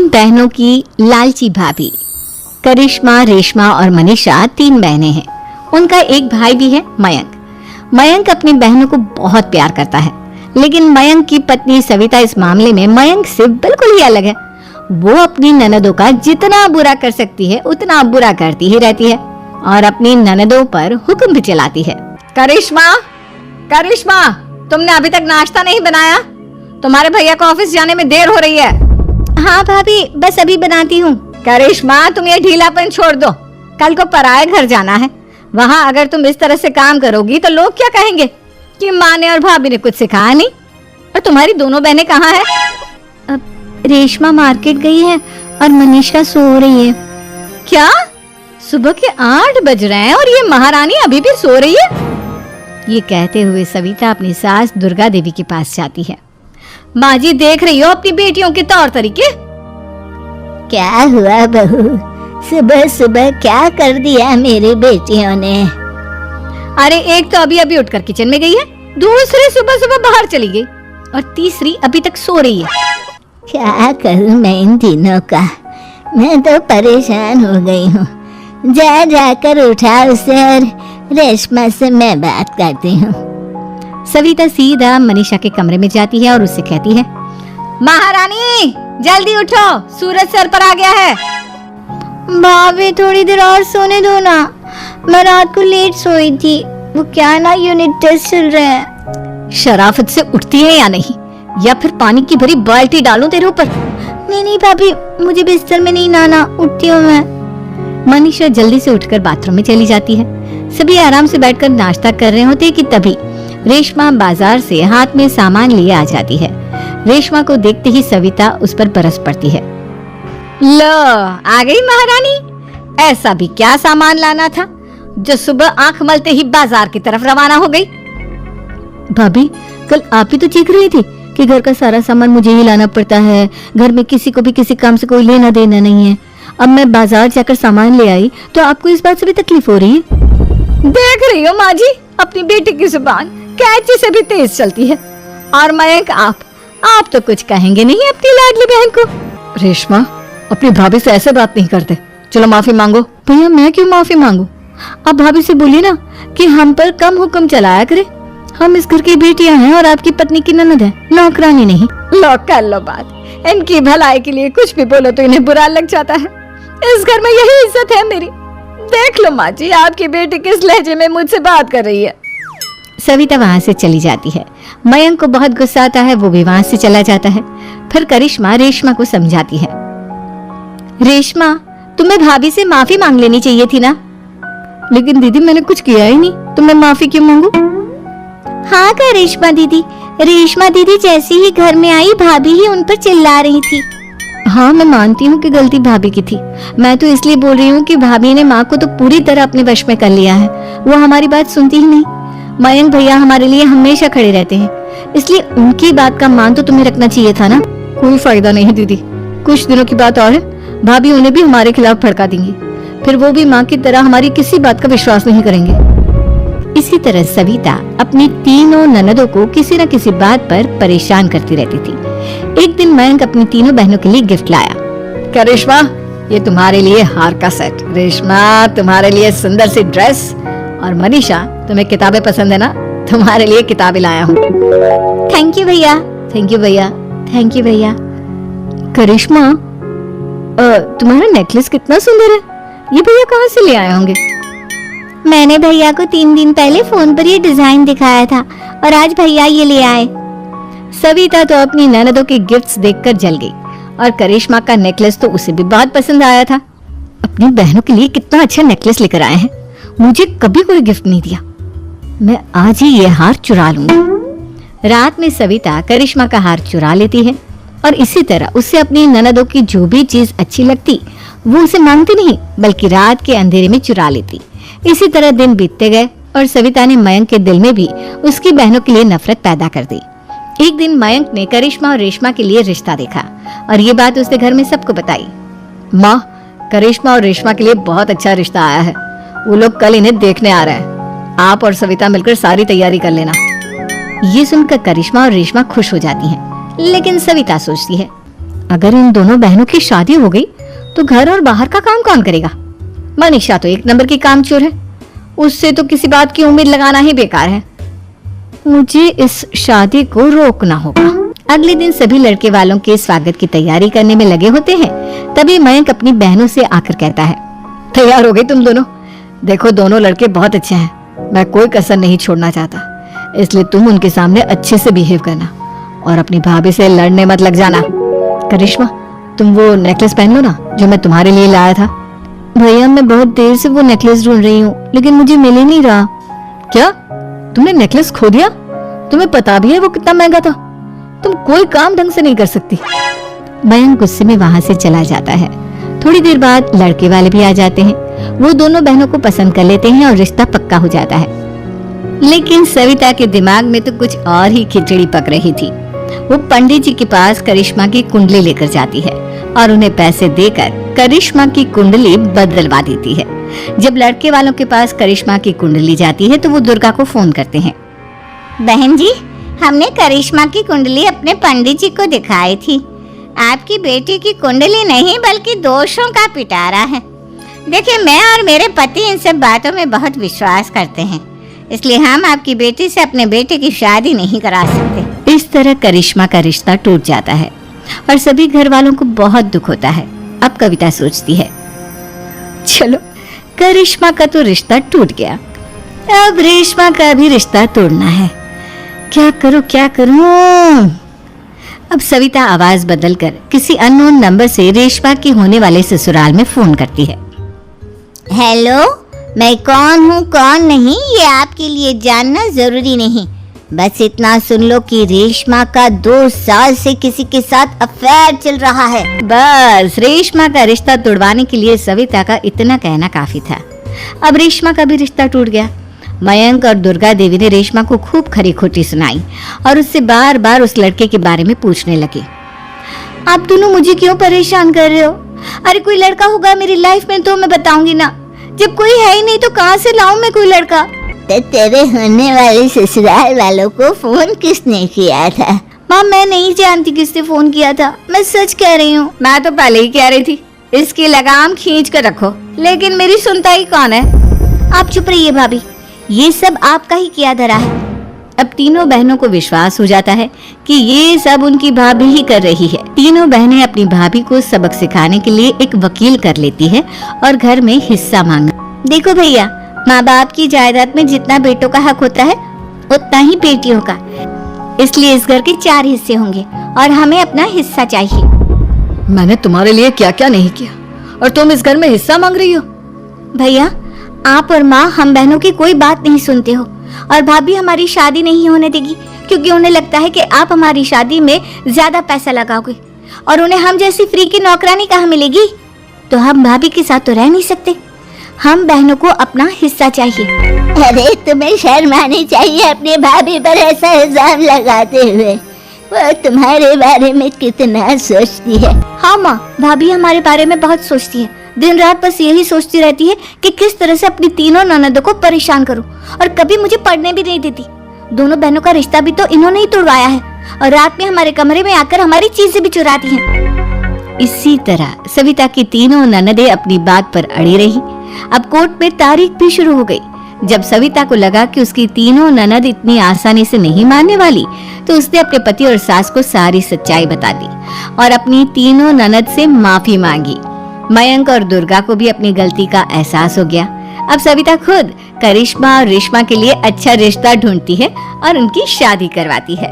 बहनों की लालची भाभी। करिश्मा, रेशमा और मनीषा 3 बहनें हैं। उनका एक भाई भी है, मयंक। मयंक अपनी बहनों को बहुत प्यार करता है, लेकिन मयंक की पत्नी सविता इस मामले में मयंक से बिल्कुल ही अलग है। वो अपनी ननदों का जितना बुरा कर सकती है उतना बुरा करती ही रहती है और अपनी ननदों पर हुक्म भी चलाती है। करिश्मा, करिश्मा, तुमने अभी तक नाश्ता नहीं बनाया? तुम्हारे भैया को ऑफिस जाने में देर हो रही है। हाँ भाभी, बस अभी बनाती हूँ। करिश्मा, तुम ये ढीलापन छोड़ दो। कल को पराये घर जाना है। वहाँ अगर तुम इस तरह से काम करोगी तो लोग क्या कहेंगे कि माँ ने और भाभी ने कुछ सिखाया नहीं। और तुम्हारी दोनों बहनें कहाँ हैं? अब रेशमा मार्केट गई है और मनीषा सो रही है। क्या? सुबह के 8 बज रहे हैं और ये महारानी अभी भी सो रही है? ये कहते हुए सविता अपनी सास दुर्गा देवी के पास जाती है। माँ जी, देख रही हो अपनी बेटियों के तौर तरीके? क्या हुआ बहू, सुबह सुबह क्या कर दिया मेरी बेटियों ने? अरे एक तो अभी अभी उठकर किचन में गई है, दूसरी सुबह सुबह बाहर चली गई और तीसरी अभी तक सो रही है। क्या करूं मैं इन तीनों का, मैं तो परेशान हो गई हूँ। जा जाकर उठा उसे और रेशमा से मैं बात करती हूँ। सविता सीधा मनीषा के कमरे में जाती है और उससे कहती है, महारानी जल्दी उठो, सूरज सर पर आ गया है। भाभी थोड़ी देर और सोने दो ना, मैं रात को लेट सोई थी। वो क्या ना यूनिट टेस्ट चल रहे हैं। शराफत से उठती है या नहीं, या फिर पानी की भरी बाल्टी डालूं तेरे ऊपर? नहीं भाभी, मुझे बिस्तर में नहीं नाना, उठती हूँ मैं। मनीषा जल्दी से उठकर बाथरूम में चली जाती है। सभी आराम से बैठकर नाश्ता कर रहे होते कि तभी रेशमा बाजार से हाथ में सामान लिए आ जाती है। रेशमा को देखते ही सविता उस पर बरस पड़ती है। लो, आ गई महारानी। ऐसा भी क्या सामान लाना था जो सुबह आंख मलते ही बाजार की तरफ रवाना हो गई? भाभी, कल आप ही तो चीख रही थी कि घर का सारा सामान मुझे ही लाना पड़ता है, घर में किसी को भी किसी काम से कोई लेना देना नहीं है। अब मैं बाजार जाकर सामान ले आई तो आपको इस बात से भी तकलीफ हो रही है? देख रही हो माँ जी, अपनी बेटी की जुबान कैंची से भी तेज चलती है। और मयंक, आप तो कुछ कहेंगे नहीं अपनी लाडली बहन को? रेशमा, अपनी भाभी से ऐसे बात नहीं करते। चलो माफी मांगो। भैया, मैं क्यों माफी मांगू? आप भाभी से बोलिए ना कि हम पर कम हुक्म चलाया करे। हम इस घर की बेटियां हैं और आपकी पत्नी की ननद है, नौकरानी नहीं। लो कर लो बात। इनकी भलाई के लिए कुछ भी बोलो तो इन्हें बुरा लग जाता है। इस घर में यही इज्जत है मेरी। देख लो माँ जी, आपकी बेटी किस लहजे में मुझसे बात कर रही है। सविता वहाँ से चली जाती है। मयंक को बहुत गुस्सा आता है, वो भी वहाँ से चला जाता है। फिर करिश्मा रेशमा को समझाती है, रेशमा, तुम्हें भाभी से माफी मांग लेनी चाहिए थी ना। लेकिन दीदी, मैंने कुछ किया ही नहीं, तो मैं माफी क्यों मांगू? हाँ करिश्मा दीदी, रेशमा दीदी जैसे ही घर में आई भाभी ही उन पर चिल्ला रही थी। हाँ, मैं मानती हूँ कि गलती भाभी की थी। मैं तो इसलिए बोल रही हूँ कि भाभी ने माँ को तो पूरी तरह अपने वश में कर लिया है। वो हमारी बात सुनती ही नहीं। मयंक भैया हमारे लिए हमेशा खड़े रहते हैं, इसलिए उनकी बात का मान तो तुम्हें रखना चाहिए था ना। कोई फायदा नहीं है दीदी, कुछ दिनों की बात और है, भाभी उन्हें भी हमारे खिलाफ भड़का देंगी। फिर वो भी माँ की तरह हमारी किसी बात का विश्वास नहीं करेंगे। इसी तरह सविता अपनी तीनों ननदों को किसी न किसी बात पर परेशान करती रहती थी। एक दिन मयंक अपनी तीनों बहनों के लिए गिफ्ट लाया। करिश्मा, ये तुम्हारे लिए हार का सेट। रेशमा, तुम्हारे लिए सुंदर सी ड्रेस। और मनीषा, तुम्हें किताबें पसंद है ना, तुम्हारे लिए किताबें लाया हूँ। थैंक यू भैया। थैंक यू भैया। थैंक यू भैया। करिश्मा, तुम्हारा नेकलेस कितना सुंदर है, ये भैया कहाँ से ले आए होंगे? मैंने भैया को 3 दिन पहले फोन पर ये डिजाइन दिखाया था और आज भैया ये ले आए। सविता तो अपनी ननदों के गिफ्ट्स देखकर जल गई और करिश्मा का नेकलेस तो उसे भी बहुत पसंद आया था। अपनी बहनों के लिए कितना अच्छा नेकलेस लेकर आए हैं, मुझे कभी कोई गिफ्ट नहीं दिया। मैं आज ही ये हार चुरा लूंगी। रात में सविता करिश्मा का हार चुरा लेती है और इसी तरह उससे अपनी ननदों की जो भी चीज अच्छी लगती वो उसे मांगती नहीं, बल्कि रात के अंधेरे में चुरा लेती। इसी तरह दिन बीतते गए और सविता ने मयंक के दिल में भी उसकी बहनों के लिए नफरत पैदा कर दी। एक दिन मयंक ने करिश्मा और रेशमा के लिए रिश्ता देखा और ये बात उसने घर में सबको बताई। माँ, करिश्मा और रेशमा के लिए बहुत अच्छा रिश्ता आया है। वो लोग कल इन्हें देखने आ रहे हैं। आप और सविता मिलकर सारी तैयारी कर लेना। ये सुनकर करिश्मा और रेशमा खुश हो जाती हैं, लेकिन सविता सोचती है, अगर इन दोनों बहनों की शादी हो गई तो घर और बाहर का काम कौन करेगा? मनीषा तो एक नंबर की कामचोर है, उससे तो किसी बात की उम्मीद लगाना ही बेकार है। मुझे इस शादी को रोकना होगा। अगले दिन सभी लड़के वालों के स्वागत की तैयारी करने में लगे होते हैं। तभी मयंक अपनी बहनों से आकर कहता है, तैयार हो गई तुम दोनों? देखो दोनों लड़के बहुत अच्छे हैं, मैं कोई कसर नहीं छोड़ना चाहता, इसलिए तुम उनके सामने अच्छे से बिहेव करना और अपनी भाभी से लड़ने मत लग जाना। करिश्मा, तुम वो नेकलेस पहन लो ना जो मैं तुम्हारे लिए लाया था। भैया मैं बहुत देर से वो नेकलेस ढूंढ रही हूँ, लेकिन मुझे मिल ही नहीं रहा। क्या तुमने नेकलेस खो दिया? तुम्हें पता भी है वो कितना महंगा था? तुम कोई काम ढंग से नहीं कर सकती। मयंक गुस्से में वहां से चला जाता है। थोड़ी देर बाद लड़के वाले भी आ जाते हैं। वो दोनों बहनों को पसंद कर लेते हैं और रिश्ता पक्का हो जाता है। लेकिन सविता के दिमाग में तो कुछ और ही खिचड़ी पक रही थी। वो पंडित जी के पास करिश्मा की कुंडली लेकर जाती है और उन्हें पैसे देकर करिश्मा की कुंडली बदलवा देती है। जब लड़के वालों के पास करिश्मा की कुंडली जाती है तो वो दुर्गा को फोन करते हैं। बहन जी, हमने करिश्मा की कुंडली अपने पंडित जी को दिखाई थी। आपकी बेटी की कुंडली नहीं बल्कि दोषों का पिटारा है। देखिए, मैं और मेरे पति इन सब बातों में बहुत विश्वास करते हैं, इसलिए हम आपकी बेटी से अपने बेटे की शादी नहीं करा सकते। इस तरह करिश्मा का रिश्ता टूट जाता है और सभी घर वालों को बहुत दुख होता है। अब कविता सोचती है, चलो करिश्मा का तो रिश्ता टूट गया, अब रेशमा का भी रिश्ता तोड़ना है। क्या करूं क्या करूं? अब सविता आवाज बदलकर किसी अननोन नंबर से रेशमा की होने वाले ससुराल में फोन करती है। हेलो, मैं कौन हूँ कौन नहीं ये आपके लिए जानना जरूरी नहीं, बस इतना सुन लो कि रेशमा का 2 साल से किसी के साथ अफेयर चल रहा है। बस रेशमा का रिश्ता तोड़वाने के लिए सविता का इतना कहना काफी था। अब रेशमा का भी रिश्ता टूट गया। मयंक और दुर्गा देवी ने रेशमा को खूब खरी खोटी सुनाई और उससे बार बार उस लड़के के बारे में पूछने लगे। आप दोनों मुझे क्यों परेशान कर रहे हो? अरे कोई लड़का होगा मेरी लाइफ में तो मैं बताऊंगी ना, जब कोई है ही नहीं तो कहाँ से लाऊं मैं कोई लड़का? तो तेरे होने वाले ससुराल वालों को फोन किसने किया था? माँ, मैं नहीं जानती किसने फोन किया था, मैं सच कह रही हूँ। मैं तो पहले ही कह रही थी इसकी लगाम खींच कर रखो, लेकिन मेरी सुनता ही कौन है? आप चुप रहिए भाभी, ये सब आपका ही किया धरा है। अब तीनों बहनों को विश्वास हो जाता है कि ये सब उनकी भाभी ही कर रही है। तीनों बहनें अपनी भाभी को सबक सिखाने के लिए एक वकील कर लेती है और घर में हिस्सा मांगा। देखो भैया, माँ बाप की जायदाद में जितना बेटों का हक होता है उतना ही बेटियों का, इसलिए इस घर के 4 हिस्से होंगे और हमें अपना हिस्सा चाहिए। मैंने तुम्हारे लिए क्या क्या नहीं किया और तुम इस घर में हिस्सा मांग रही हो? भैया, आप और माँ हम बहनों की कोई बात नहीं सुनते हो और भाभी हमारी शादी नहीं होने देगी क्योंकि उन्हें लगता है कि आप हमारी शादी में ज्यादा पैसा लगाओगे और उन्हें हम जैसी फ्री की नौकरानी कहाँ मिलेगी। तो हम भाभी के साथ तो रह नहीं सकते, हम बहनों को अपना हिस्सा चाहिए। अरे तुम्हें शर्म आनी चाहिए अपनी भाभी पर ऐसा इल्जाम लगाते हुए। वो तुम्हारे बारे में कितना सोचती है। हाँ माँ, भाभी हमारे बारे में बहुत सोचती है, दिन रात बस यही सोचती रहती है कि किस तरह से अपनी तीनों ननदों को परेशान करूं और कभी मुझे पढ़ने भी नहीं देती। दोनों बहनों का रिश्ता भी तो इन्होंने ही तोड़वाया है और रात में हमारे कमरे में आकर हमारी चीजें भी चुराती हैं। इसी तरह सविता की तीनों ननदें अपनी बात पर अड़ी रही। अब कोर्ट में तारीख भी शुरू हो गई। जब सविता को लगा कि उसकी तीनों ननद इतनी आसानी से नहीं मानने वाली, तो उसने अपने पति और सास को सारी सच्चाई बता दी और अपनी तीनों ननद से माफी मांगी। मयंक और दुर्गा को भी अपनी गलती का एहसास हो गया। अब सविता खुद करिश्मा और रेशमा के लिए अच्छा रिश्ता ढूंढती है और उनकी शादी करवाती है।